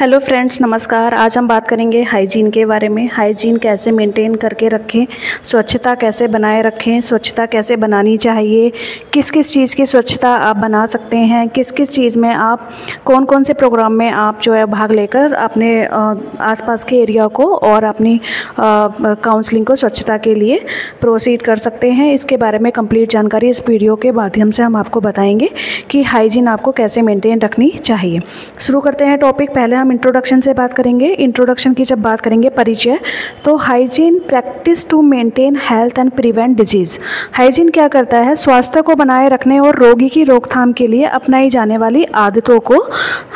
Hello friends, नमस्कार। आज हम बात करेंगे हाइजीन के बारे में। हाइजीन कैसे मेंटेन करके रखें, स्वच्छता कैसे बनाए रखें, स्वच्छता कैसे बनानी चाहिए, किस किस चीज़ की स्वच्छता आप बना सकते हैं, किस किस चीज़ में आप कौन कौन से प्रोग्राम में आप जो है भाग लेकर अपने आसपास के एरिया को और अपनी काउंसलिंग को स्वच्छता के लिए प्रोसीड कर सकते हैं। इसके बारे में कंप्लीट जानकारी इस वीडियो के माध्यम से हम आपको बताएंगे कि हाइजीन आपको कैसे मेंटेन रखनी चाहिए। शुरू करते हैं टॉपिक। पहले हम इंट्रोडक्शन से बात करेंगे। इंट्रोडक्शन की जब बात करेंगे, परिचय, तो hygiene practice to maintain health and prevent disease. Hygiene क्या करता है? स्वास्थ्य को बनाए रखने और रोगी की रोकथाम के लिए अपनाई जाने वाली आदतों को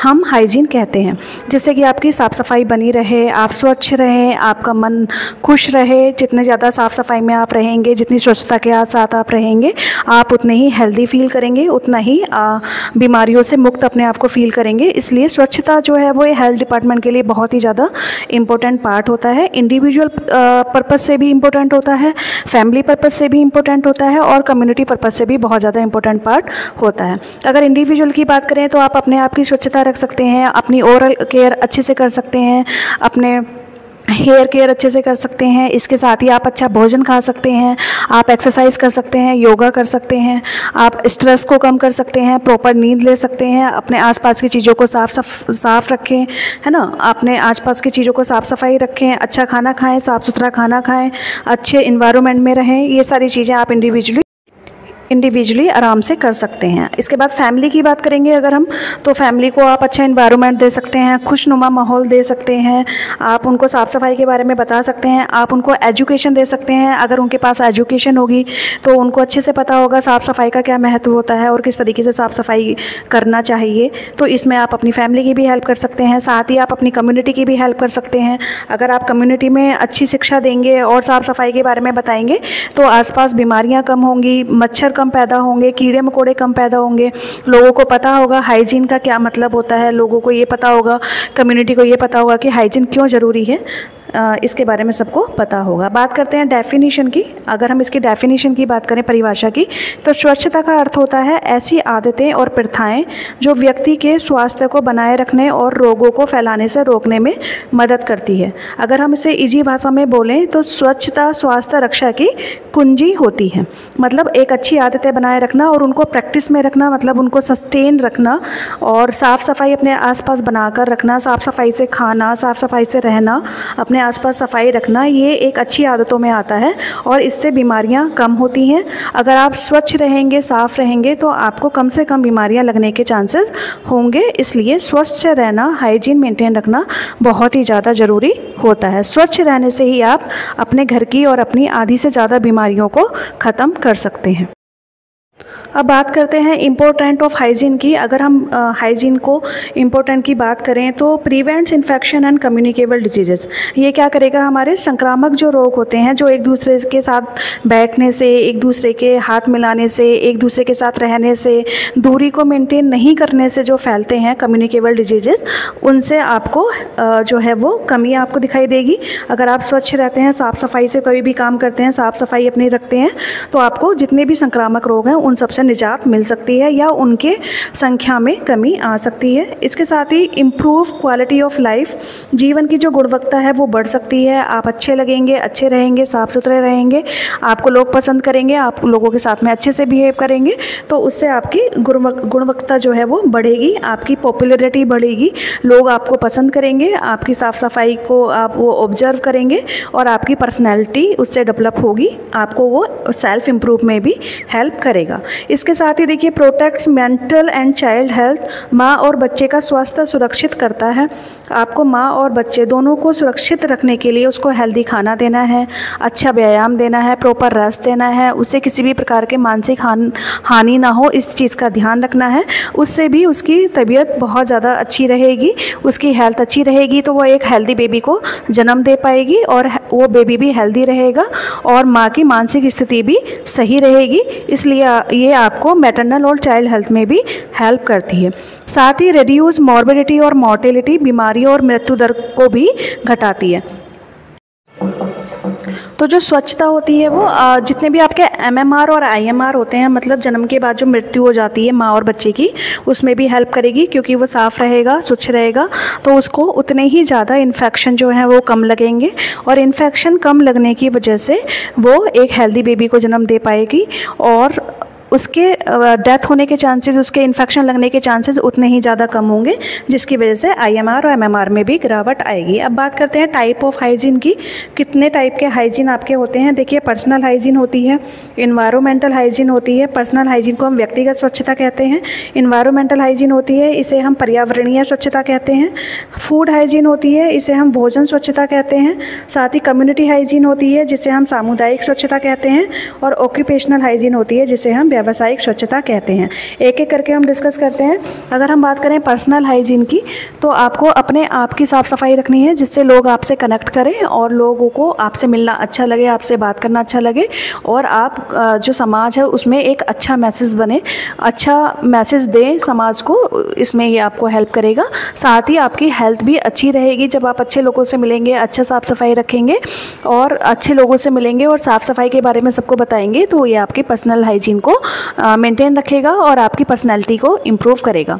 हम हाइजीन कहते हैं। जिससे कि आपकी साफ़ सफाई बनी रहे, आप स्वच्छ रहें, आपका मन खुश रहे। जितने ज़्यादा साफ़ सफाई में आप रहेंगे, जितनी स्वच्छता के साथ आप रहेंगे, आप उतने ही हेल्दी फील करेंगे, उतना ही बीमारियों से मुक्त अपने आप को फील करेंगे। इसलिए स्वच्छता जो है वो हेल्थ डिपार्टमेंट के लिए बहुत ही ज़्यादा इम्पोर्टेंट पार्ट होता है। इंडिविजुअल पर्पस से भी इम्पोर्टेंट होता है, फैमिली पर्पस से भी इम्पोर्टेंट होता है और कम्युनिटी पर्पस से भी बहुत ज़्यादा इम्पोर्टेंट पार्ट होता है। अगर इंडिविजुअल की बात करें तो आप अपने आप की स्वच्छता रख सकते हैं, अपनी ओरल केयर अच्छे से कर सकते हैं, अपने हेयर केयर अच्छे से कर सकते हैं। इसके साथ ही आप अच्छा भोजन खा सकते हैं, आप एक्सरसाइज कर सकते हैं, योगा कर सकते हैं, आप स्ट्रेस को कम कर सकते हैं, प्रॉपर नींद ले सकते हैं, अपने आसपास की चीज़ों को साफ रखें, है ना। अपने आसपास की चीज़ों को साफ सफाई रखें, अच्छा खाना खाएं, साफ़ सुथरा खाना खाएं, अच्छे इन्वायरमेंट में रहें। ये सारी चीज़ें आप इंडिविजुअली आराम से कर सकते हैं। इसके बाद फैमिली की बात करेंगे अगर हम, तो फैमिली को आप अच्छा इन्वायरमेंट दे सकते हैं, खुशनुमा माहौल दे सकते हैं, आप उनको साफ़ सफाई के बारे में बता सकते हैं, आप उनको एजुकेशन दे सकते हैं। अगर उनके पास एजुकेशन होगी तो उनको अच्छे से पता होगा साफ़ सफाई का क्या महत्व होता है और किस तरीके से साफ़ सफाई करना चाहिए। तो इसमें आप अपनी फैमिली की भी हेल्प कर सकते हैं, साथ ही आप अपनी कम्युनिटी की भी हेल्प कर सकते हैं। अगर आप कम्युनिटी में अच्छी शिक्षा देंगे और साफ़ सफाई के बारे में बताएंगे तो आसपास बीमारियाँ कम होंगी, मच्छर कम पैदा होंगे, कीड़े मकोड़े कम पैदा होंगे। लोगों को पता होगा हाइजीन का क्या मतलब होता है, लोगों को ये पता होगा, कम्युनिटी को ये पता होगा कि हाइजीन क्यों ज़रूरी है। इसके बारे में सबको पता होगा। बात करते हैं डेफिनेशन की। अगर हम इसकी डेफिनेशन की बात करें, परिभाषा की, तो स्वच्छता का अर्थ होता है ऐसी आदतें और प्रथाएं जो व्यक्ति के स्वास्थ्य को बनाए रखने और रोगों को फैलाने से रोकने में मदद करती है। अगर हम इसे इजी भाषा में बोलें तो स्वच्छता स्वास्थ्य रक्षा की कुंजी होती है। मतलब एक अच्छी आदतें बनाए रखना और उनको प्रैक्टिस में रखना, मतलब उनको सस्टेन रखना और साफ़ सफाई अपने आसपास बनाकर रखना, साफ़ सफाई से खाना, साफ़ सफाई से रहना, अपने आसपास सफाई रखना, ये एक अच्छी आदतों में आता है और इससे बीमारियां कम होती हैं। अगर आप स्वच्छ रहेंगे, साफ़ रहेंगे तो आपको कम से कम बीमारियां लगने के चांसेस होंगे। इसलिए स्वच्छ रहना, हाइजीन मेंटेन रखना बहुत ही ज़्यादा ज़रूरी होता है। स्वच्छ रहने से ही आप अपने घर की और अपनी आधी से ज़्यादा बीमारियों को ख़त्म कर सकते हैं। अब बात करते हैं इम्पोर्टेंट ऑफ हाइजीन की। अगर हम हाइजीन को इम्पोर्टेंट की बात करें तो prevents infection and communicable diseases. ये क्या करेगा? हमारे संक्रामक जो रोग होते हैं, जो एक दूसरे के साथ बैठने से, एक दूसरे के हाथ मिलाने से, एक दूसरे के साथ रहने से, दूरी को मेंटेन नहीं करने से जो फैलते हैं कम्युनिकेबल डिजीजेस, उनसे आपको जो है वो कमी आपको दिखाई देगी। अगर आप स्वच्छ रहते हैं, साफ़ सफाई से कोई भी काम करते हैं, साफ़ सफाई अपनी रखते हैं, तो आपको जितने भी संक्रामक रोग हैं उन सबसे निजात मिल सकती है या उनके संख्या में कमी आ सकती है। इसके साथ ही इम्प्रूव क्वालिटी ऑफ लाइफ, जीवन की जो गुणवत्ता है वो बढ़ सकती है। आप अच्छे लगेंगे, अच्छे रहेंगे, साफ़ सुथरे रहेंगे, आपको लोग पसंद करेंगे, आप लोगों के साथ में अच्छे से बिहेव करेंगे, तो उससे आपकी गुणवत्ता जो है वो बढ़ेगी, आपकी पॉपुलैरिटी बढ़ेगी, लोग आपको पसंद करेंगे, आपकी साफ़ सफाई को आप वो ऑब्जर्व करेंगे और आपकी पर्सनैलिटी उससे डेवलप होगी, आपको वो सेल्फ इम्प्रूव में भी हेल्प करेगा। इसके साथ ही देखिए, protects mental and child health, माँ और बच्चे का स्वास्थ्य सुरक्षित करता है। आपको माँ और बच्चे दोनों को सुरक्षित रखने के लिए उसको हेल्दी खाना देना है, अच्छा व्यायाम देना है, प्रॉपर रेस्ट देना है, उसे किसी भी प्रकार के मानसिक हानि ना हो, इस चीज़ का ध्यान रखना है। उससे भी उसकी तबीयत बहुत ज़्यादा अच्छी रहेगी, उसकी हेल्थ अच्छी रहेगी तो वो एक हेल्दी बेबी को जन्म दे पाएगी और वो बेबी भी हेल्दी रहेगा और माँ की मानसिक स्थिति भी सही रहेगी। इसलिए ये आपको मैटरनल और चाइल्ड हेल्थ में भी हेल्प करती है। साथ ही रिड्यूस मॉर्बिडिटी और मॉर्टेलिटी, बीमारियों और मृत्यु दर को भी घटाती है। तो जो स्वच्छता होती है वो जितने भी आपके MMR और IMR होते हैं, मतलब जन्म के बाद जो मृत्यु हो जाती है माँ और बच्चे की, उसमें भी हेल्प करेगी, क्योंकि वो साफ़ रहेगा, स्वच्छ रहेगा, तो उसको उतने ही ज़्यादा इन्फेक्शन जो है वो कम लगेंगे, और इन्फेक्शन कम लगने की वजह से वो एक हेल्दी बेबी को जन्म दे पाएगी, और उसके डेथ होने के चांसेस, उसके इन्फेक्शन लगने के चांसेस उतने ही ज़्यादा कम होंगे, जिसकी वजह से IMR और MMR में भी गिरावट आएगी। अब बात करते हैं टाइप ऑफ हाइजीन की। कितने टाइप के हाइजीन आपके होते हैं? देखिए, पर्सनल हाइजीन होती है, इन्वायरमेंटल हाइजीन होती है। पर्सनल हाइजीन को हम व्यक्तिगत स्वच्छता कहते हैं। इन्वायरमेंटल हाइजीन होती है, इसे हम पर्यावरणीय स्वच्छता कहते हैं। फूड हाइजीन होती है, इसे हम भोजन स्वच्छता कहते हैं। साथ ही कम्युनिटी हाइजीन होती है, जिसे हम सामुदायिक स्वच्छता कहते हैं। और ऑक्यूपेशनल हाइजीन होती है, जिसे हम व्यावसायिक स्वच्छता कहते हैं। एक एक करके हम डिस्कस करते हैं। अगर हम बात करें पर्सनल हाइजीन की, तो आपको अपने आप की साफ़ सफाई रखनी है, जिससे लोग आपसे कनेक्ट करें और लोगों को आपसे मिलना अच्छा लगे, आपसे बात करना अच्छा लगे, और आप जो समाज है उसमें एक अच्छा मैसेज बने, अच्छा मैसेज दें समाज को, इसमें ये आपको हेल्प करेगा। साथ ही आपकी हेल्थ भी अच्छी रहेगी जब आप अच्छे लोगों से मिलेंगे, अच्छा साफ़ सफाई रखेंगे और अच्छे लोगों से मिलेंगे और साफ़ सफाई के बारे में सबको बताएंगे, तो ये आपकी पर्सनल हाइजीन को मेंटेन रखेगा और आपकी पर्सनैलिटी को इम्प्रूव करेगा।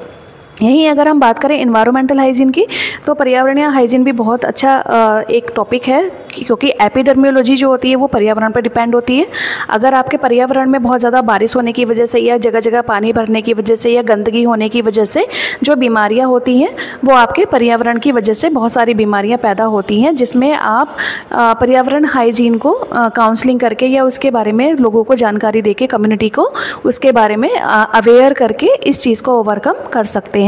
यहीं अगर हम बात करें इन्वायरमेंटल हाइजीन की, तो पर्यावरणीय हाइजीन भी बहुत अच्छा एक टॉपिक है, क्योंकि एपिडर्मियोलॉजी जो होती है वो पर्यावरण पर डिपेंड होती है। अगर आपके पर्यावरण में बहुत ज़्यादा बारिश होने की वजह से, या जगह जगह पानी भरने की वजह से, या गंदगी होने की वजह से जो बीमारियां होती हैं, वो आपके पर्यावरण की वजह से बहुत सारी बीमारियां पैदा होती हैं, जिसमें आप पर्यावरण हाइजीन को काउंसलिंग करके या उसके बारे में लोगों को जानकारी देके, कम्युनिटी को उसके बारे में अवेयर करके इस चीज़ को ओवरकम कर सकते हैं।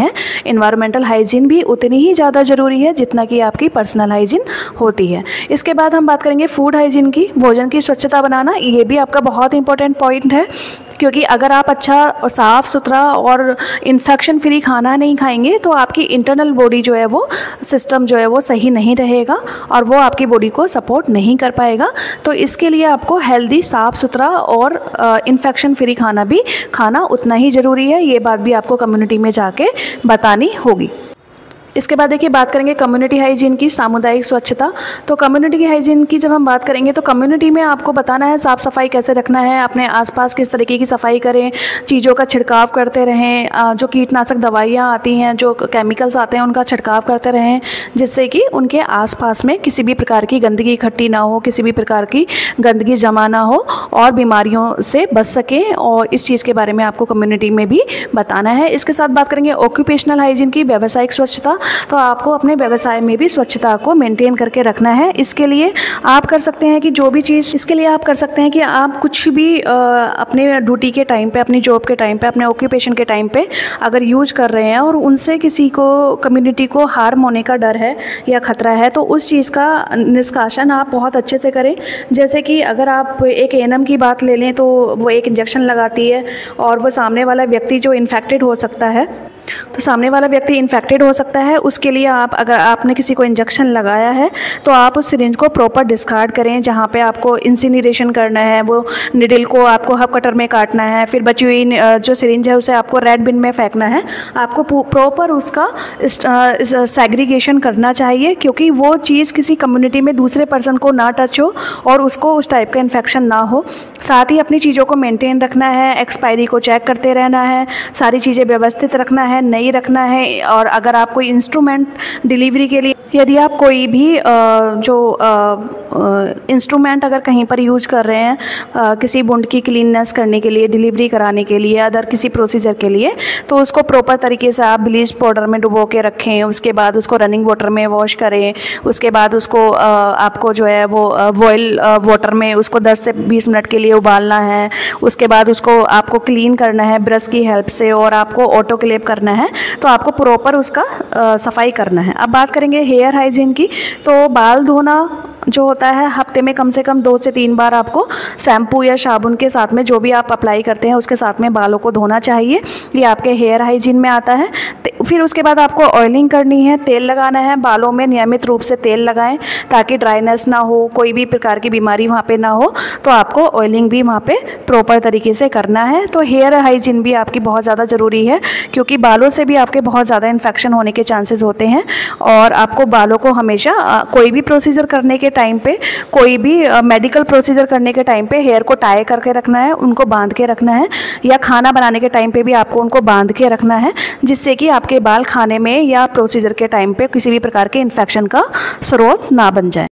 इन्वायरमेंटल हाइजीन भी उतनी ही ज़्यादा ज़रूरी है जितना कि आपकी पर्सनल हाइजीन होती है। इसके बाद हम बात करेंगे फूड हाइजीन की। भोजन की स्वच्छता बनाना, ये भी आपका बहुत इंपॉर्टेंट पॉइंट है, क्योंकि अगर आप अच्छा और साफ़ सुथरा और इन्फेक्शन फ्री खाना नहीं खाएंगे, तो आपकी इंटरनल बॉडी जो है वो सिस्टम जो है वो सही नहीं रहेगा और वो आपकी बॉडी को सपोर्ट नहीं कर पाएगा। तो इसके लिए आपको हेल्दी, साफ़ सुथरा और इन्फेक्शन फ्री खाना भी खाना उतना ही ज़रूरी है। ये बात भी आपको कम्युनिटी में जाके बतानी होगी। इसके बाद देखिए, बात करेंगे कम्युनिटी हाइजीन की, सामुदायिक स्वच्छता। तो कम्युनिटी की हाइजीन की जब हम बात करेंगे, तो कम्युनिटी में आपको बताना है साफ़ सफाई कैसे रखना है, अपने आसपास किस तरीके की सफाई करें, चीज़ों का छिड़काव करते रहें, जो कीटनाशक दवाइयाँ आती हैं, जो केमिकल्स आते हैं, उनका छिड़काव करते रहें, जिससे कि उनके आसपास में किसी भी प्रकार की गंदगी इकट्ठी ना हो, किसी भी प्रकार की गंदगी जमा ना हो और बीमारियों से बच सकें। और इस चीज़ के बारे में आपको कम्युनिटी में भी बताना है। इसके साथ बात करेंगे ऑक्यूपेशनल हाइजीन की, व्यावसायिक स्वच्छता। तो आपको अपने व्यवसाय में भी स्वच्छता को मेंटेन करके रखना है। इसके लिए आप कर सकते हैं कि जो भी चीज़, इसके लिए आप कर सकते हैं कि आप कुछ भी अपने ड्यूटी के टाइम पे, अपनी जॉब के टाइम पे, अपने ऑक्यूपेशन के टाइम पे अगर यूज कर रहे हैं और उनसे किसी को, कम्युनिटी को हार्म होने का डर है या खतरा है, तो उस चीज़ का निष्कासन आप बहुत अच्छे से करें। जैसे कि अगर आप एक एएनएम की बात ले लें, तो वो एक इंजेक्शन लगाती है और वो सामने वाला व्यक्ति जो इन्फेक्टेड हो सकता है, तो सामने वाला व्यक्ति इन्फेक्टेड हो सकता है। उसके लिए आप, अगर आपने किसी को इंजेक्शन लगाया है, तो आप उस सिरिंज को प्रॉपर डिस्कार्ड करें। जहाँ पे आपको इंसिनरेशन करना है, वो निडल को आपको हब कटर में काटना है, फिर बची हुई जो सिरिंज है उसे आपको रेड बिन में फेंकना है। आपको प्रॉपर उसका सेग्रीगेशन करना चाहिए, क्योंकि वो चीज़ किसी कम्युनिटी में दूसरे पर्सन को ना टच हो और उसको उस टाइप का इन्फेक्शन ना हो। साथ ही अपनी चीज़ों को मेंटेन रखना है, एक्सपायरी को चेक करते रहना है, सारी चीज़ें व्यवस्थित रखना है, नहीं रखना है। और अगर आप कोई इंस्ट्रूमेंट डिलीवरी के लिए, यदि आप कोई भी इंस्ट्रूमेंट अगर कहीं पर यूज कर रहे हैं किसी वुंड की क्लीननेस करने के लिए, डिलीवरी कराने के लिए, अदर किसी प्रोसीजर के लिए, तो उसको प्रॉपर तरीके से आप ब्लीच पाउडर में डुबो के रखें। उसके बाद उसको रनिंग वाटर में वॉश करें। उसके बाद उसको आपको जो है वो बॉयल वाटर में उसको 10 से 20 मिनट के लिए उबालना है। उसके बाद उसको आपको क्लीन करना है ब्रश की हेल्प से, और आपको ऑटोक्लेव करना है। तो आपको प्रॉपर उसका सफाई करना है। अब बात करेंगे हेयर हाइजीन की। तो बाल धोना जो होता है, हफ्ते में कम से कम 2 से 3 बार आपको शैम्पू या साबुन के साथ में, जो भी आप अप्लाई करते हैं उसके साथ में बालों को धोना चाहिए। ये आपके हेयर हाइजीन में आता है। फिर उसके बाद आपको ऑयलिंग करनी है, तेल लगाना है। बालों में नियमित रूप से तेल लगाएं ताकि ड्राइनेस ना हो, कोई भी प्रकार की बीमारी वहाँ पे ना हो। तो आपको ऑयलिंग भी वहाँ पे प्रॉपर तरीके से करना है। तो हेयर हाइजीन भी आपकी बहुत ज़्यादा ज़रूरी है, क्योंकि बालों से भी आपके बहुत ज़्यादा इन्फेक्शन होने के चांसेस होते हैं। और आपको बालों को हमेशा कोई भी प्रोसीजर करने के टाइम पे, कोई भी मेडिकल प्रोसीजर करने के टाइम पे हेयर को टाई करके रखना है, उनको बांध के रखना है, या खाना बनाने के टाइम पे भी आपको उनको बांध के रखना है, जिससे कि आपके बाल खाने में या प्रोसीजर के टाइम पे किसी भी प्रकार के इन्फेक्शन का स्रोत ना बन जाए।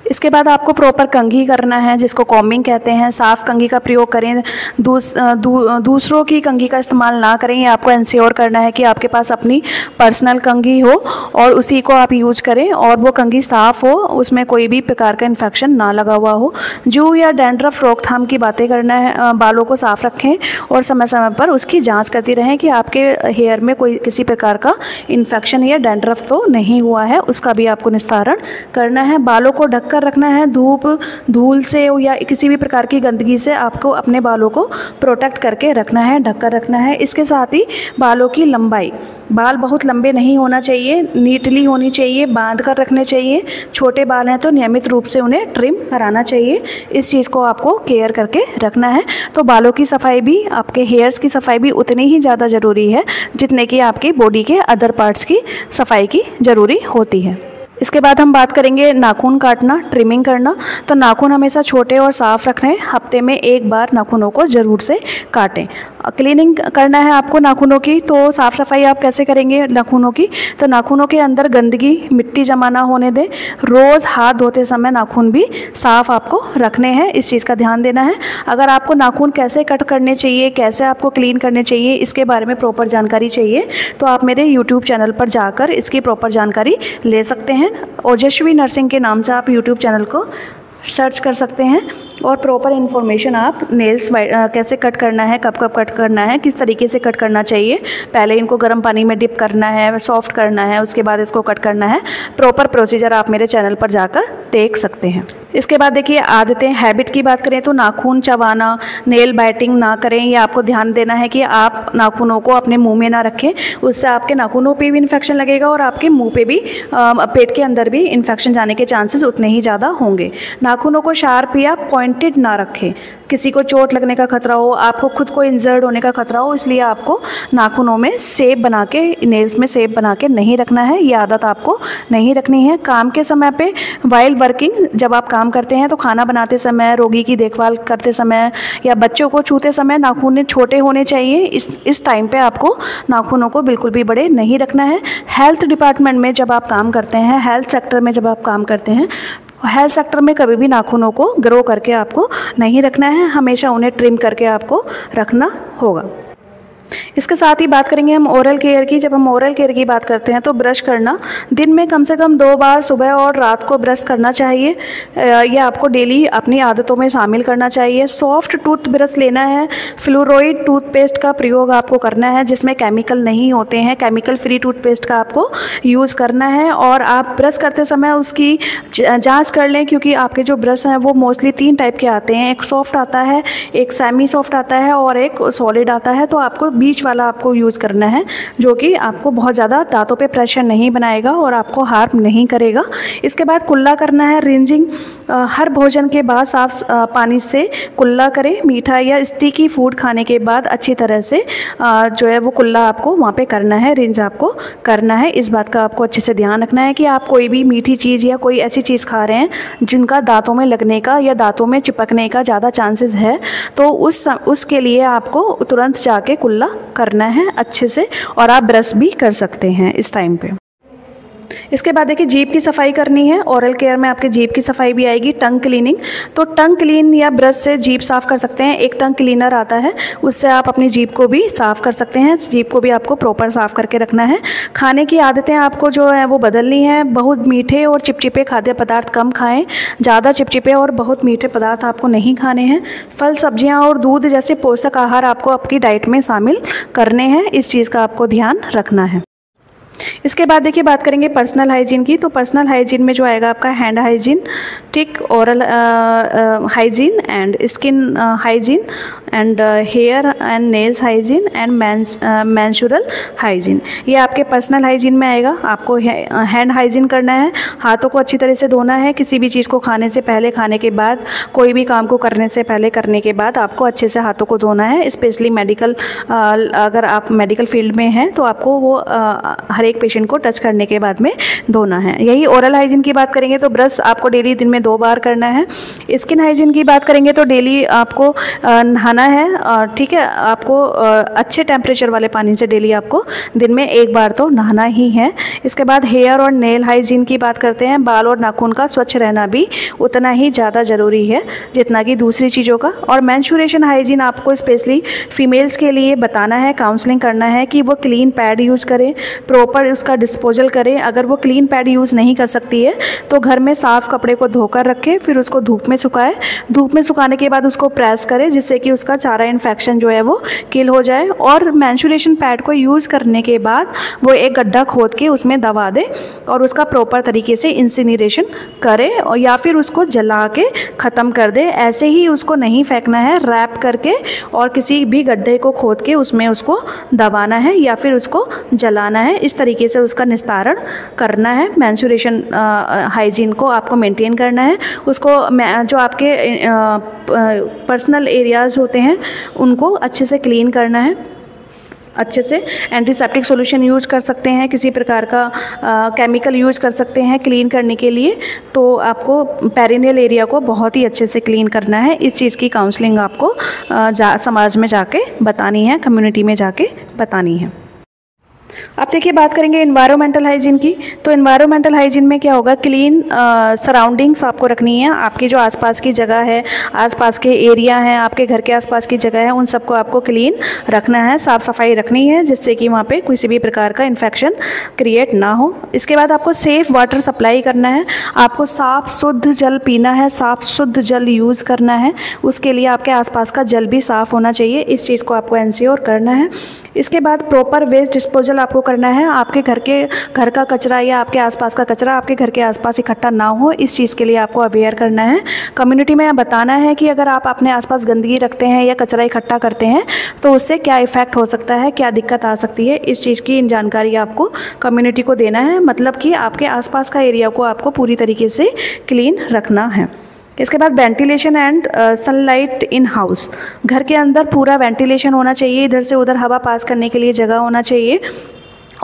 इसके बाद आपको प्रॉपर कंघी करना है, जिसको कॉम्बिंग कहते हैं। साफ़ कंघी का प्रयोग करें, दूसरों की कंघी का इस्तेमाल ना करें। ये आपको इंश्योर करना है कि आपके पास अपनी पर्सनल कंघी हो और उसी को आप यूज करें, और वो कंघी साफ़ हो, उसमें कोई भी प्रकार का इन्फेक्शन ना लगा हुआ हो। जू या डैंड्रफ रोकथाम की बातें करना है, बालों को साफ़ रखें और समय समय पर उसकी जाँच करती रहें कि आपके हेयर में कोई किसी प्रकार का इन्फेक्शन या डैंड्रफ तो नहीं हुआ है, उसका भी आपको निस्तारण करना है। बालों को ढक रखना है, धूप धूल से या किसी भी प्रकार की गंदगी से आपको अपने बालों को प्रोटेक्ट करके रखना है, ढककर रखना है। इसके साथ ही बालों की लंबाई, बाल बहुत लंबे नहीं होना चाहिए, नीटली होनी चाहिए, बांध कर रखने चाहिए। छोटे बाल हैं तो नियमित रूप से उन्हें ट्रिम कराना चाहिए। इस चीज़ को आपको केयर करके रखना है। तो बालों की सफाई भी, आपके हेयर्स की सफाई भी उतनी ही ज़्यादा ज़रूरी है जितने कि आपकी बॉडी के अदर पार्ट्स की सफाई की ज़रूरी होती है। इसके बाद हम बात करेंगे नाखून काटना, ट्रिमिंग करना। तो नाखून हमेशा छोटे और साफ़ रखें, हफ्ते में एक बार नाखूनों को ज़रूर से काटें। क्लीनिंग करना है आपको नाखूनों की, तो साफ़ सफाई आप कैसे करेंगे नाखूनों की? तो नाखूनों के अंदर गंदगी, मिट्टी जमा ना होने दें। रोज़ हाथ धोते समय नाखून भी साफ़ आपको रखने हैं, इस चीज़ का ध्यान देना है। अगर आपको नाखून कैसे कट करने चाहिए, कैसे आपको क्लीन करने चाहिए, इसके बारे में प्रॉपर जानकारी चाहिए तो आप मेरे यूट्यूब चैनल पर जाकर इसकी प्रॉपर जानकारी ले सकते हैं। ओजस्वी नर्सिंग के नाम से आप यूट्यूब चैनल को सर्च कर सकते हैं और प्रॉपर इन्फॉर्मेशन आप नेल्स कैसे कट करना है, कब कब कट करना है, किस तरीके से कट करना चाहिए, पहले इनको गर्म पानी में डिप करना है, सॉफ्ट करना है, उसके बाद इसको कट करना है, प्रॉपर प्रोसीजर आप मेरे चैनल पर जाकर देख सकते हैं। इसके बाद देखिए आदतें, हैबिट की बात करें तो नाखून चबाना, नेल बाइटिंग ना करें। ये आपको ध्यान देना है कि आप नाखूनों को अपने मुंह में ना रखें, उससे आपके नाखूनों पे भी इन्फेक्शन लगेगा और आपके मुंह पे भी, पेट के अंदर भी इन्फेक्शन जाने के चांसेस उतने ही ज़्यादा होंगे। नाखूनों को शार्प या पॉइंटेड ना रखें, किसी को चोट लगने का खतरा हो, आपको खुद को इंजर्ड होने का खतरा हो, इसलिए आपको नाखूनों में सेप बना के, नेल्स में सेप बना के नहीं रखना है। ये आदत आपको नहीं रखनी है। काम के समय पे, वाइल वर्किंग, जब आप काम करते हैं तो खाना बनाते समय, रोगी की देखभाल करते समय या बच्चों को छूते समय नाखून छोटे होने चाहिए। इस टाइम पे आपको नाखूनों को बिल्कुल भी बड़े नहीं रखना है। हेल्थ डिपार्टमेंट में जब आप काम करते हैं, हेल्थ सेक्टर में जब आप काम करते हैं, हेल्थ सेक्टर में कभी भी नाखूनों को ग्रो करके आपको नहीं रखना है, हमेशा उन्हें ट्रिम करके आपको रखना होगा। इसके साथ ही बात करेंगे हम ओरल केयर की। जब हम ओरल केयर की बात करते हैं तो ब्रश करना, दिन में कम से कम 2 बार सुबह और रात को ब्रश करना चाहिए। यह आपको डेली अपनी आदतों में शामिल करना चाहिए। सॉफ्ट टूथ ब्रश लेना है। फ्लोराइड टूथपेस्ट का प्रयोग आपको करना है, जिसमें केमिकल नहीं होते हैं। केमिकल फ्री टूथपेस्ट का आपको यूज़ करना है और आप ब्रश करते समय उसकी जाँच कर लें, क्योंकि आपके जो ब्रश हैं वो मोस्टली 3 टाइप के आते हैं। एक सॉफ्ट आता है, एक सेमी सॉफ्ट आता है और एक सॉलिड आता है। तो आपको बीच वाला आपको यूज़ करना है, जो कि आपको बहुत ज़्यादा दांतों पे प्रेशर नहीं बनाएगा और आपको हार्म नहीं करेगा। इसके बाद कुल्ला करना है, रिंजिंग। हर भोजन के बाद साफ पानी से कुल्ला करें। मीठा या स्टिकी फूड खाने के बाद अच्छी तरह से जो है वो कुल्ला आपको वहाँ पे करना है, रिंज आपको करना है। इस बात का आपको अच्छे से ध्यान रखना है कि आप कोई भी मीठी चीज़ या कोई ऐसी चीज़ खा रहे हैं जिनका दांतों में लगने का या दांतों में चिपकने का ज़्यादा चांसेस है, तो उसके लिए आपको तुरंत जाके कुल्ला करना है अच्छे से, और आप ब्रश भी कर सकते हैं इस टाइम पे। इसके बाद देखिए जीभ की सफाई करनी है। ओरल केयर में आपके जीभ की सफाई भी आएगी। टंग क्लीनिंग, तो टंग क्लीन या ब्रश से जीभ साफ़ कर सकते हैं। एक टंग क्लीनर आता है, उससे आप अपनी जीभ को भी साफ़ कर सकते हैं। जीभ को भी आपको प्रॉपर साफ़ करके रखना है। खाने की आदतें आपको जो है वो बदलनी है। बहुत मीठे और चिपचिपे खाद्य पदार्थ कम खाएं। ज़्यादा चिपचिपे और बहुत मीठे पदार्थ आपको नहीं खाने हैं। फल, सब्जियाँ और दूध जैसे पोषक आहार आपको आपकी डाइट में शामिल करने हैं। इस चीज़ का आपको ध्यान रखना है। इसके बाद देखिए बात करेंगे पर्सनल हाइजीन की। तो पर्सनल हाइजीन में जो आएगा आपका हैंड हाइजीन, ठीक, oral hygiene and skin hygiene and hair and nails hygiene and menstrual hygiene. ये आपके पर्सनल हाइजीन में आएगा। आपको हैंड हाइजीन करना है, हाथों को अच्छी तरह से धोना है। किसी भी चीज़ को खाने से पहले, खाने के बाद, कोई भी काम को करने से पहले, करने के बाद आपको अच्छे से हाथों को धोना है। स्पेशली मेडिकल, अगर आप मेडिकल फील्ड में हैं तो आपको वो हर एक पेशेंट को टच करने के बाद में धोना है। यही ओरल हाइजीन की बात करेंगे तो ब्रश आपको डेली दिन में 2 बार करना है। स्किन हाइजीन की बात करेंगे तो डेली आपको नहाना है, ठीक है। आपको अच्छे टेम्परेचर वाले पानी से डेली आपको दिन में 1 बार तो नहाना ही है। इसके बाद हेयर और नेल हाइजीन की बात करते हैं। बाल और नाखून का स्वच्छ रहना भी उतना ही ज़्यादा ज़रूरी है जितना कि दूसरी चीज़ों का। और मेंस्ट्रुएशन हाइजीन आपको स्पेशली फीमेल्स के लिए बताना है, काउंसलिंग करना है कि वो क्लीन पैड यूज़ करें, प्रॉपर उसका डिस्पोजल करें। अगर वो क्लीन पैड यूज़ नहीं कर सकती है तो घर में साफ़ कपड़े को धोकर रखें, फिर उसको धूप में सुखाए। धूप में सुखाने के बाद उसको प्रेस करें जिससे कि उसका सारा इन्फेक्शन जो है वो किल हो जाए। और मेंस्ट्रुएशन पैड को यूज़ करने के बाद वो एक गड्ढा खोद के उसमें दबा दे और उसका प्रॉपर तरीके से इंसिनरेशन करे और या फिर उसको जला के ख़त्म कर दे। ऐसे ही उसको नहीं फेंकना है, रैप करके और किसी भी गड्ढे को खोद के उसमें उसको दबाना है या फिर उसको जलाना है। इस तरीके से उसका निस्तारण करना है। मेंस्ट्रुएशन हाइजीन को आपको मेंटेन करना है। उसको जो आपके पर्सनल एरियाज़ होते हैं उनको अच्छे से क्लीन करना है। अच्छे से एंटीसेप्टिक सॉल्यूशन यूज़ कर सकते हैं, किसी प्रकार का केमिकल यूज़ कर सकते हैं क्लीन करने के लिए। तो आपको पेरिनियल एरिया को बहुत ही अच्छे से क्लीन करना है। इस चीज़ की काउंसलिंग आपको समाज में जाके बतानी है, कम्युनिटी में जाके बतानी है। अब देखिए बात करेंगे एनवायरमेंटल हाइजीन की। तो एनवायरमेंटल हाइजीन में क्या होगा, क्लीन सराउंडिंग्स आपको रखनी है। आपकी जो आसपास की जगह है, आसपास के एरिया हैं, आपके घर के आसपास की जगह है, उन सबको आपको क्लीन रखना है, साफ़ सफाई रखनी है जिससे कि वहाँ पे किसी भी प्रकार का इन्फेक्शन क्रिएट ना हो। इसके बाद आपको सेफ़ वाटर सप्लाई करना है। आपको साफ़ शुद्ध जल पीना है, साफ़ शुद्ध जल यूज़ करना है। उसके लिए आपके आसपास का जल भी साफ़ होना चाहिए। इस चीज़ को आपको एंश्योर करना है। इसके बाद प्रॉपर वेस्ट डिस्पोजल आपको करना है। आपके घर का कचरा या आपके आसपास का कचरा आपके घर के आसपास इकट्ठा ना हो, इस चीज़ के लिए आपको अवेयर करना है। कम्युनिटी में बताना है कि अगर आप अपने आसपास गंदगी रखते हैं या कचरा इकट्ठा करते हैं तो उससे क्या इफ़ेक्ट हो सकता है, क्या दिक्कत आ सकती है। इस चीज़ की जानकारी आपको कम्युनिटी को देना है। मतलब कि आपके आसपास का एरिया को आपको पूरी तरीके से क्लीन रखना है। इसके बाद ventilation and sunlight in house. घर के अंदर पूरा वेंटिलेशन होना चाहिए, इधर से उधर हवा पास करने के लिए जगह होना चाहिए।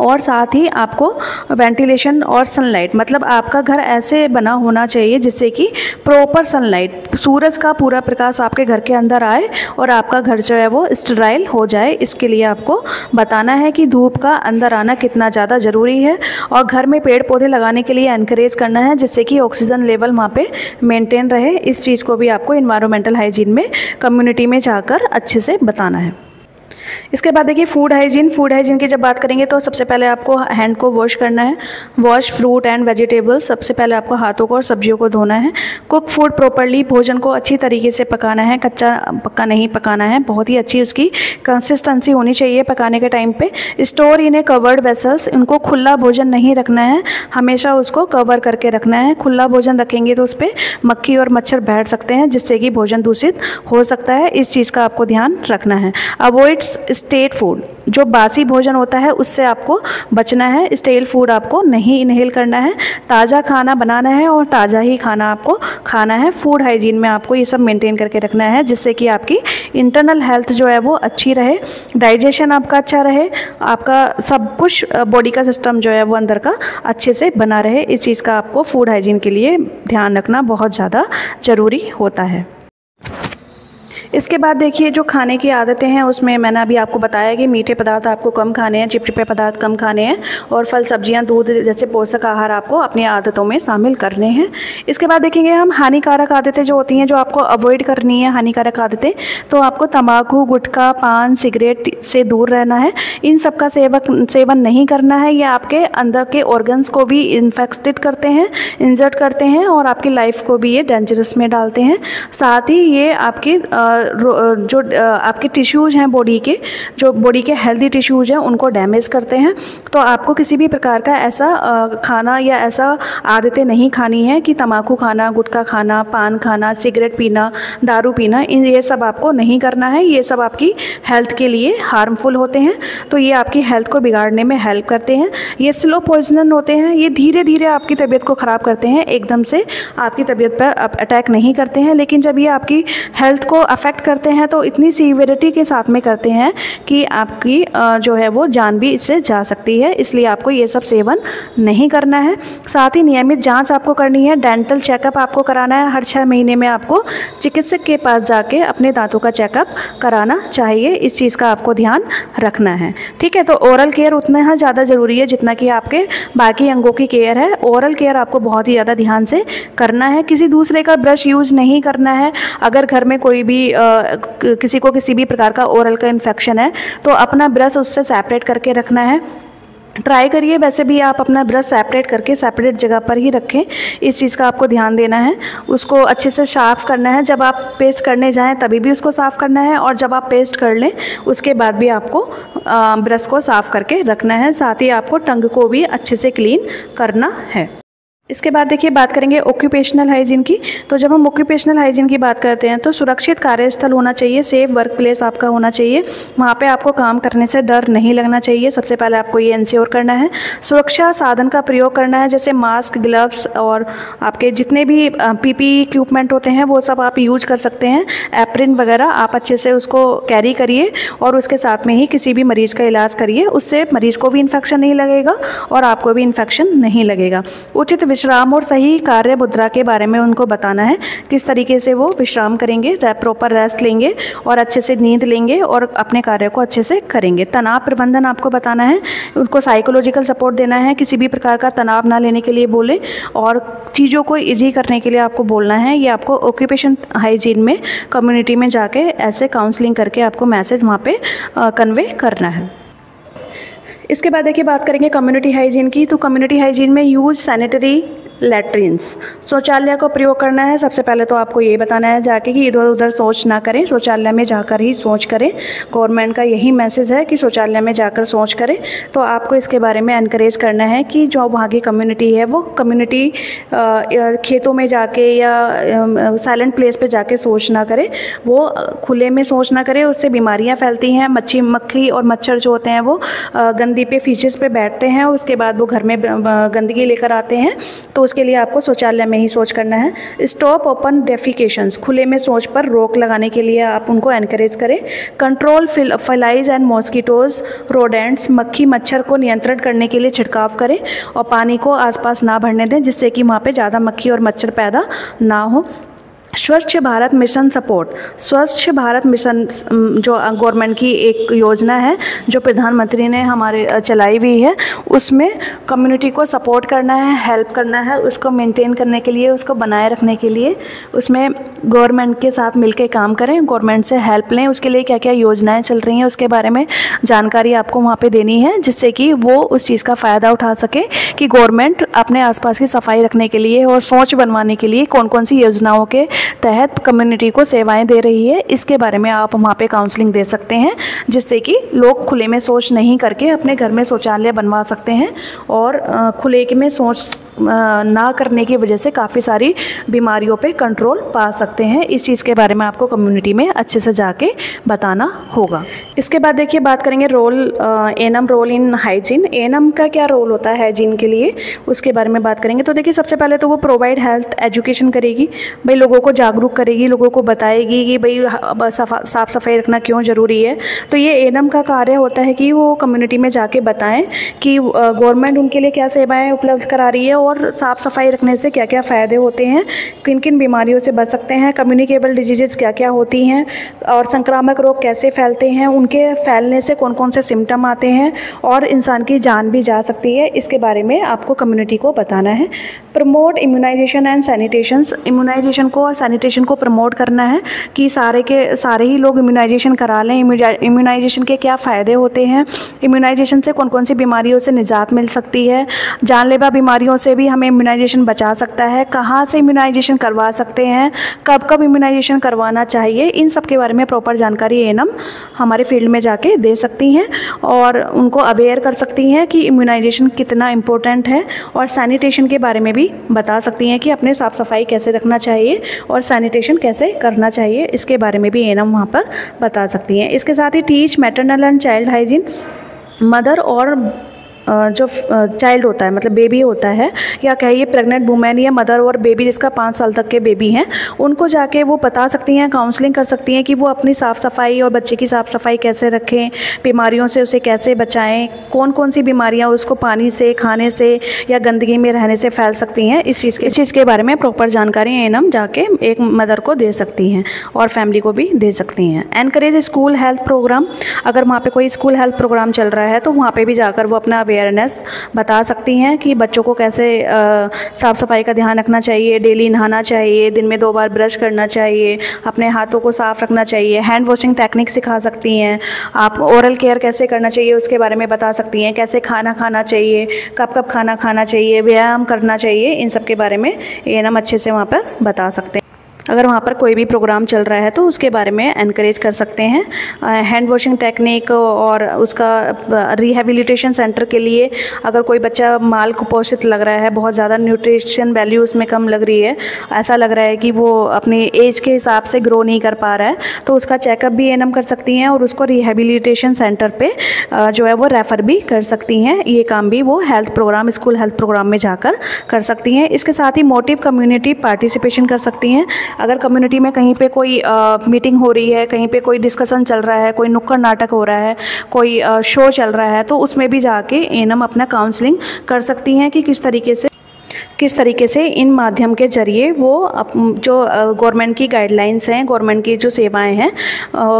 और साथ ही आपको वेंटिलेशन और सनलाइट, मतलब आपका घर ऐसे बना होना चाहिए जिससे कि प्रॉपर सनलाइट, सूरज का पूरा प्रकाश आपके घर के अंदर आए और आपका घर जो है वो स्टेराइल हो जाए। इसके लिए आपको बताना है कि धूप का अंदर आना कितना ज़्यादा ज़रूरी है। और घर में पेड़ पौधे लगाने के लिए एनकरेज करना है जिससे कि ऑक्सीजन लेवल वहाँ पे मेंटेन रहे। इस चीज़ को भी आपको एनवायरमेंटल हाइजीन में कम्युनिटी में जाकर अच्छे से बताना है। इसके बाद देखिए फूड हाइजीन की जब बात करेंगे तो सबसे पहले आपको हैंड को वॉश करना है। वॉश फ्रूट एंड वेजिटेबल्स, सबसे पहले आपको हाथों को और सब्जियों को धोना है। कुक फूड प्रॉपर्ली, भोजन को अच्छी तरीके से पकाना है, कच्चा पक्का नहीं पकाना है, बहुत ही अच्छी उसकी कंसिस्टेंसी होनी चाहिए पकाने के टाइम पे। Store in A covered vessels, इनको खुला भोजन नहीं रखना है, हमेशा उसको कवर करके रखना है। खुला भोजन रखेंगे तो उस पर मक्खी और मच्छर बैठ सकते हैं जिससे कि भोजन दूषित हो सकता है। इस चीज़ का आपको ध्यान रखना है। अवॉइड स्टेट फूड, जो बासी भोजन होता है उससे आपको बचना है। स्टेल फूड आपको नहीं इनहेल करना है। ताज़ा खाना बनाना है और ताज़ा ही खाना आपको खाना है। फूड हाइजीन में आपको ये सब मेंटेन करके रखना है जिससे कि आपकी इंटरनल हेल्थ जो है वो अच्छी रहे, डाइजेशन आपका अच्छा रहे, आपका सब कुछ बॉडी का सिस्टम जो है वो अंदर का अच्छे से बना रहे। इस चीज़ का आपको फूड हाइजीन के लिए ध्यान रखना बहुत ज़्यादा ज़रूरी होता है। इसके बाद देखिए जो खाने की आदतें हैं उसमें मैंने अभी आपको बताया कि मीठे पदार्थ आपको कम खाने हैं, चिपचिपे पदार्थ कम खाने हैं और फल सब्जियां, दूध जैसे पोषक आहार आपको अपनी आदतों में शामिल करने हैं। इसके बाद देखेंगे हम हानिकारक आदतें जो होती हैं जो आपको अवॉइड करनी है। हानिकारक आदतें तो आपको तंबाकू, गुटखा, पान, सिगरेट से दूर रहना है। इन सब का सेवन नहीं करना है। ये आपके अंदर के ऑर्गन्स को भी इन्फेक्टेड करते हैं, इंजर्ड करते हैं और आपकी लाइफ को भी ये डेंजरस में डालते हैं। साथ ही ये आपकी जो आपके टिश्यूज़ हैं बॉडी के, जो बॉडी के हेल्दी टिश्यूज़ हैं उनको डैमेज करते हैं। तो आपको किसी भी प्रकार का ऐसा खाना या ऐसा आदतें नहीं खानी है कि तंबाकू खाना, गुटखा खाना, पान खाना, सिगरेट पीना, दारू पीना, ये सब आपको नहीं करना है। ये सब आपकी हेल्थ के लिए हार्मफुल होते हैं, तो ये आपकी हेल्थ को बिगाड़ने में हेल्प करते हैं। ये स्लो पॉइजनन होते हैं, ये धीरे धीरे आपकी तबीयत को ख़राब करते हैं, एकदम से आपकी तबीयत पर अटैक नहीं करते हैं। लेकिन जब ये आपकी हेल्थ को अफेक्ट अफेक्ट करते हैं तो इतनी सीवियरिटी के साथ में करते हैं कि आपकी जो है वो जान भी इससे जा सकती है, इसलिए आपको ये सब सेवन नहीं करना है। साथ ही नियमित जांच आपको करनी है, डेंटल चेकअप आपको कराना है। हर 6 महीने में आपको चिकित्सक के पास जाके अपने दांतों का चेकअप कराना चाहिए, इस चीज़ का आपको ध्यान रखना है। ठीक है, तो ओरल केयर उतना ही ज़्यादा ज़रूरी है जितना कि आपके बाकी अंगों की केयर है। ओरल केयर आपको बहुत ही ज़्यादा ध्यान से करना है। किसी दूसरे का ब्रश यूज़ नहीं करना है। अगर घर में कोई भी किसी को किसी भी प्रकार का ओरल का इन्फेक्शन है तो अपना ब्रश उससे सेपरेट करके रखना है। ट्राई करिए वैसे भी आप अपना ब्रश सेपरेट करके सेपरेट जगह पर ही रखें, इस चीज़ का आपको ध्यान देना है। उसको अच्छे से साफ़ करना है, जब आप पेस्ट करने जाएं तभी भी उसको साफ़ करना है, और जब आप पेस्ट कर लें उसके बाद भी आपको ब्रश को साफ़ करके रखना है। साथ ही आपको टंग को भी अच्छे से क्लीन करना है। इसके बाद देखिए बात करेंगे ऑक्यूपेशनल हाइजीन की। तो जब हम ऑक्यूपेशनल हाइजीन की बात करते हैं तो सुरक्षित कार्यस्थल होना चाहिए, सेफ वर्क प्लेस आपका होना चाहिए, वहाँ पे आपको काम करने से डर नहीं लगना चाहिए। सबसे पहले आपको ये इंश्योर करना है। सुरक्षा साधन का प्रयोग करना है, जैसे मास्क, ग्लव्स और आपके जितने भी पीपीई इक्विपमेंट होते हैं वो सब आप यूज कर सकते हैं। एप्रिन वगैरह आप अच्छे से उसको कैरी करिए और उसके साथ में ही किसी भी मरीज़ का इलाज करिए, उससे मरीज़ को भी इन्फेक्शन नहीं लगेगा और आपको भी इन्फेक्शन नहीं लगेगा। उचित विश्राम और सही कार्य मुद्रा के बारे में उनको बताना है, किस तरीके से वो विश्राम करेंगे, प्रॉपर रेस्ट लेंगे और अच्छे से नींद लेंगे और अपने कार्य को अच्छे से करेंगे। तनाव प्रबंधन आपको बताना है, उनको साइकोलॉजिकल सपोर्ट देना है, किसी भी प्रकार का तनाव ना लेने के लिए बोले और चीज़ों को ईजी करने के लिए आपको बोलना है। ये आपको ऑक्यूपेशन हाइजीन में कम्युनिटी में जाके ऐसे काउंसलिंग करके आपको मैसेज वहाँ पे कन्वे करना है। इसके बाद देखिए बात करेंगे कम्युनिटी हाइजीन की। तो कम्युनिटी हाइजीन में यूज सैनिटरी लैट्रिन्स, शौचालय का प्रयोग करना है। सबसे पहले तो आपको ये बताना है जाके कि इधर उधर शौच ना करें, शौचालय में जाकर ही शौच करें। गवर्नमेंट का यही मैसेज है कि शौचालय में जाकर शौच करें। तो आपको इसके बारे में एनकरेज करना है कि जो वहाँ की कम्युनिटी है वो कम्युनिटी खेतों में जाके या साइलेंट प्लेस पे जाके शौच ना करे, वो खुले में शौच ना करे, उससे बीमारियाँ फैलती हैं। मक्खी और मच्छर जो होते हैं वो गंदी पे फीचर्स पे बैठते हैं, उसके बाद वो घर में गंदगी लेकर आते हैं। तो उसके लिए आपको शौचालय में ही शौच करना है। स्टॉप ओपन डेफिकेशंस, खुले में शौच पर रोक लगाने के लिए आप उनको एनकरेज करें। Control flies and mosquitoes, rodents, मक्खी मच्छर को नियंत्रण करने के लिए छिड़काव करें और पानी को आसपास ना भरने दें जिससे कि वहाँ पे ज़्यादा मक्खी और मच्छर पैदा ना हो। स्वच्छ भारत मिशन सपोर्ट, स्वच्छ भारत मिशन जो गवर्नमेंट की एक योजना है जो प्रधानमंत्री ने हमारे चलाई हुई है, उसमें कम्युनिटी को सपोर्ट करना है, हेल्प करना है, उसको मेंटेन करने के लिए, उसको बनाए रखने के लिए उसमें गवर्नमेंट के साथ मिलकर काम करें, गवर्नमेंट से हेल्प लें। उसके लिए क्या क्या योजनाएं चल रही हैं उसके बारे में जानकारी आपको वहाँ पे देनी है, जिससे कि वो उस चीज़ का फ़ायदा उठा सके कि गवर्नमेंट अपने आसपास की सफाई रखने के लिए और शौच बनवाने के लिए कौन कौन सी योजनाओं के तहत कम्युनिटी को सेवाएं दे रही है। इसके बारे में आप वहाँ पे काउंसलिंग दे सकते हैं, जिससे कि लोग खुले में शौच नहीं करके अपने घर में शौचालय बनवा सकते हैं और खुले में शौच ना करने की वजह से काफ़ी सारी बीमारियों पे कंट्रोल पा सकते हैं। इस चीज़ के बारे में आपको कम्युनिटी में अच्छे से जाके बताना होगा। इसके बाद देखिए बात करेंगे ANM role in hygiene. ANM का क्या रोल होता है हाइजीन के लिए, उसके बारे में बात करेंगे। तो देखिए सबसे पहले तो वो प्रोवाइड हेल्थ एजुकेशन करेगी, भाई लोगों को जागरूक करेगी, लोगों को बताएगी कि भाई साफ़ सफाई रखना क्यों ज़रूरी है। तो ये एनम का कार्य होता है कि वो कम्युनिटी में जाके बताएं कि गवर्नमेंट उनके लिए क्या सेवाएं उपलब्ध करा रही है और साफ़ सफाई रखने से क्या क्या फ़ायदे होते हैं, किन किन बीमारियों से बच सकते हैं, कम्युनिकेबल डिजीज़ क्या क्या होती हैं और संक्रामक रोग कैसे फैलते हैं, उनके फैलने से कौन कौन से सिम्टम आते हैं और इंसान की जान भी जा सकती है। इसके बारे में आपको कम्युनिटी को बताना है। Promote immunisation and sanitation, immunisation को और सैनिटेशन को प्रमोट करना है कि सारे के सारे ही लोग इम्यूनाइजेशन करा लें। इम्यूनाइजेशन के क्या फ़ायदे होते हैं, इम्यूनाइजेशन से कौन कौन सी बीमारियों से निजात मिल सकती है, जानलेवा बीमारियों से भी हमें इम्यूनाइजेशन बचा सकता है, कहाँ से इम्यूनाइजेशन करवा सकते हैं, कब कब इम्यूनाइजेशन करवाना चाहिए, इन सब के बारे में प्रॉपर जानकारी एनम हमारे फील्ड में जाके दे सकती हैं और उनको अवेयर कर सकती हैं कि इम्यूनाइजेशन कितना इम्पोर्टेंट है और सैनिटेशन के बारे में भी बता सकती हैं कि अपने साफ़ सफाई कैसे रखना चाहिए और सैनिटेशन कैसे करना चाहिए। इसके बारे में भी एनम वहाँ पर बता सकती हैं। इसके साथ ही teach maternal and child hygiene, mother और जो चाइल्ड होता है, मतलब बेबी होता है, या कहिए प्रेग्नेंट वुमेन या मदर और बेबी जिसका 5 साल तक के बेबी हैं, उनको जाके वो बता सकती हैं, काउंसलिंग कर सकती हैं कि वो अपनी साफ़ सफाई और बच्चे की साफ़ सफाई कैसे रखें, बीमारियों से उसे कैसे बचाएं, कौन कौन सी बीमारियां उसको पानी से, खाने से या गंदगी में रहने से फैल सकती हैं, इस चीज़ के बारे में प्रॉपर जानकारी एएनएम जाके एक मदर को दे सकती हैं और फैमिली को भी दे सकती हैं। एनकरेज स्कूल हेल्थ प्रोग्राम, अगर वहाँ पे कोई स्कूल हेल्थ प्रोग्राम चल रहा है तो वहाँ पे भी जाकर वो अपना अवेयरनेस बता सकती हैं कि बच्चों को कैसे साफ़ सफाई का ध्यान रखना चाहिए, डेली नहाना चाहिए, दिन में 2 बार ब्रश करना चाहिए, अपने हाथों को साफ़ रखना चाहिए, हैंड वॉशिंग टेक्निक सिखा सकती हैं, आप ओरल केयर कैसे करना चाहिए उसके बारे में बता सकती हैं, कैसे खाना खाना चाहिए, कब कब खाना खाना चाहिए, व्यायाम करना चाहिए, इन सब के बारे में एएनएम अच्छे से वहाँ पर बता सकते हैं। अगर वहाँ पर कोई भी प्रोग्राम चल रहा है तो उसके बारे में एनकरेज कर सकते हैं। हैंड वॉशिंग टेक्निक और उसका रिहेबिलिटेशन सेंटर के लिए अगर कोई बच्चा माल कुपोषित लग रहा है, बहुत ज़्यादा न्यूट्रिशन वैल्यू उसमें कम लग रही है, ऐसा लग रहा है कि वो अपनी एज के हिसाब से ग्रो नहीं कर पा रहा है, तो उसका चेकअप भी एएनएम कर सकती हैं और उसको रिहेबिलिटेशन सेंटर पे जो है वो रेफ़र भी कर सकती हैं। ये काम भी वो health programme, school health programme में जाकर कर सकती हैं। इसके साथ ही मोटिव कम्युनिटी पार्टिसिपेशन कर सकती हैं। अगर कम्युनिटी में कहीं पे कोई मीटिंग हो रही है, कहीं पे कोई डिस्कशन चल रहा है, कोई नुक्कड़ नाटक हो रहा है, कोई शो चल रहा है, तो उसमें भी जाके एएनएम अपना काउंसलिंग कर सकती हैं कि किस तरीके से इन माध्यम के जरिए वो जो गवर्नमेंट की गाइडलाइंस हैं, गवर्नमेंट की जो सेवाएं हैं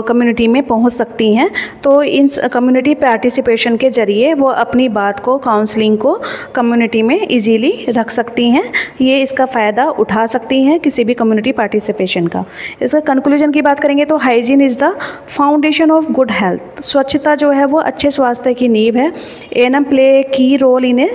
कम्युनिटी में पहुंच सकती हैं। तो इन कम्युनिटी पार्टिसिपेशन के जरिए वो अपनी बात को, काउंसलिंग को कम्युनिटी में इजीली रख सकती हैं। ये इसका फ़ायदा उठा सकती हैं किसी भी कम्युनिटी पार्टिसिपेशन का। इसका कंक्लूजन की बात करेंगे तो hygiene is the foundation of good health. स्वच्छता जो है वो अच्छे स्वास्थ्य की नींव है। ANM play a key role in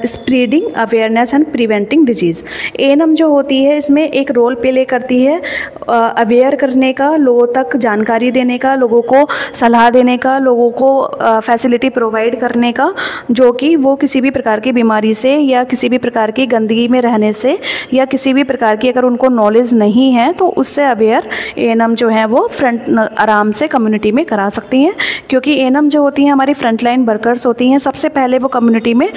spreading awareness and preventing disease. ANM जो होती है इसमें एक रोल प्ले करती है अवेयर करने का, लोगों तक जानकारी देने का, लोगों को सलाह देने का, लोगों को फैसिलिटी प्रोवाइड करने का, जो कि वो किसी भी प्रकार की बीमारी से या किसी भी प्रकार की गंदगी में रहने से या किसी भी प्रकार की अगर उनको नॉलेज नहीं है तो उससे अवेयर एएनएम जो है वो फ्रंट आराम से कम्युनिटी में करा सकती हैं। क्योंकि एएनएम जो होती हैं हमारी फ्रंटलाइन वर्कर्स होती हैं, सबसे पहले वो कम्युनिटी में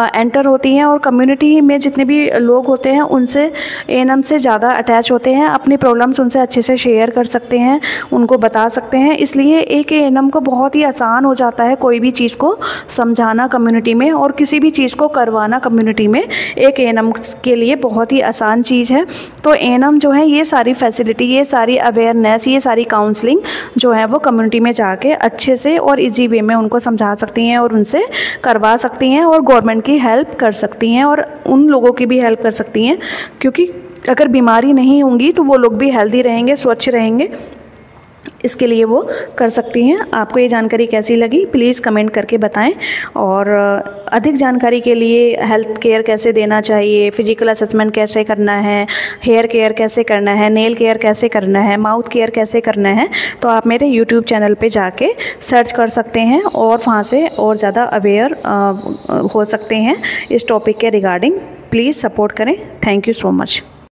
एंटर होती हैं और कम्युनिटी में जितने भी लोग होते हैं उनसे एएनएम से ज़्यादा अटैच होते हैं, अपनी प्रॉब्लम्स उनसे अच्छे से शेयर कर सकते हैं, उनको बता सकते हैं। इसलिए एक एएनएम को बहुत ही आसान हो जाता है कोई भी चीज़ को समझाना कम्युनिटी में और किसी भी चीज़ को करवाना कम्युनिटी में एक एएनएम के लिए बहुत ही आसान चीज़ है। तो एएनएम जो है ये सारी फैसिलिटी, ये सारी अवेयरनेस, ये सारी काउंसलिंग जो है वो कम्युनिटी में जाके अच्छे से और ईजी वे में उनको समझा सकती हैं और उनसे करवा सकती हैं और गवर्नमेंट की हेल्प कर सकती हैं और उन लोगों की भी हेल्प कर सकती हैं। क्योंकि अगर बीमारी नहीं होंगी तो वो लोग भी हेल्दी रहेंगे, स्वच्छ रहेंगे, इसके लिए वो कर सकती हैं। आपको ये जानकारी कैसी लगी प्लीज़ कमेंट करके बताएं। और अधिक जानकारी के लिए हेल्थ केयर कैसे देना चाहिए, फिजिकल असेसमेंट कैसे करना है, हेयर केयर कैसे करना है, नेल केयर कैसे करना है, माउथ केयर कैसे करना है, तो आप मेरे यूट्यूब चैनल पे जाके सर्च कर सकते हैं और वहाँ से और ज़्यादा अवेयर हो सकते हैं इस टॉपिक के रिगार्डिंग। प्लीज़ सपोर्ट करें। Thank you so much.